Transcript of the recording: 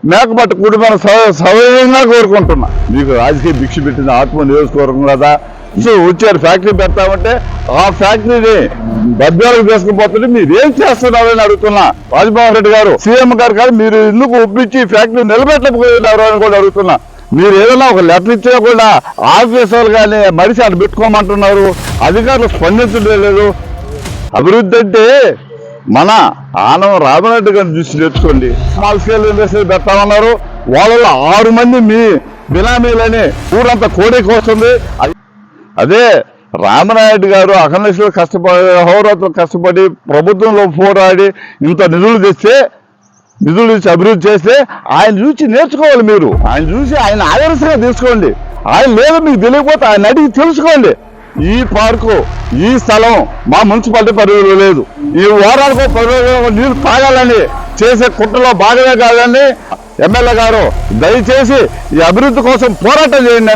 మేకపట్టు కుటుంబాన్ని సౌకర్యంగా కోరుకుంటున్నా. మీకు రాజకీయ భిక్ష పెట్టింది ఆత్మ నియోజకవర్గం కదా, సో వచ్చారు ఫ్యాక్టరీ పెడతామంటే ఆ ఫ్యాక్టరీని బద్యాలకు తీసుకుపోతుంటే మీరు ఏం చేస్తున్నారని అడుగుతున్నా. రాజమోహన్ రెడ్డి గారు సీఎం గారు కాదు, మీరు ఎందుకు ఒప్పించి ఫ్యాక్టరీ నిలబెట్టకపోయినారు అని కూడా అడుగుతున్నా. మీరు ఏదైనా ఒక లెటర్ ఇచ్చినా కూడా ఆఫీసర్లు కానీ మనిషి అటు పెట్టుకోమంటున్నారు, అధికారులు స్పందించడం లేదు. అభివృద్ధి అంటే మన ఆనం రామరెడ్డి గారిని చూసి నేర్చుకోండి. స్మాల్ స్కేల్ ఇండస్ట్రీ పెడతామన్నారు, వాళ్ళలో 6 మంది మీ బినామీలని ఊరంతా కోడేకి వస్తుంది. అదే రామనాయుడు గారు అఖండేశ్వర కష్టపడి హోరాత్రులు కష్టపడి ప్రభుత్వంలో పోరాడి ఇంత నిధులు ఇచ్చి అభివృద్ధి చేస్తే ఆయన చూసి నేర్చుకోవాలి. మీరు ఆయన చూసి ఆయన ఆదర్శంగా తీసుకోండి. ఆయన లేదు మీకు తెలియకపోతే ఆయన అడిగి తెలుసుకోండి. ఈ పార్కు ఈ స్థలం మా మున్సిపాలిటీ పరిధిలో లేదు, ఈ వారానికి నీళ్ళు తాగాలని చేసే కుట్రలో భాగమే కాదండి. ఎమ్మెల్యే గారు దయచేసి ఈ అభివృద్ధి కోసం పోరాటం చేయండి.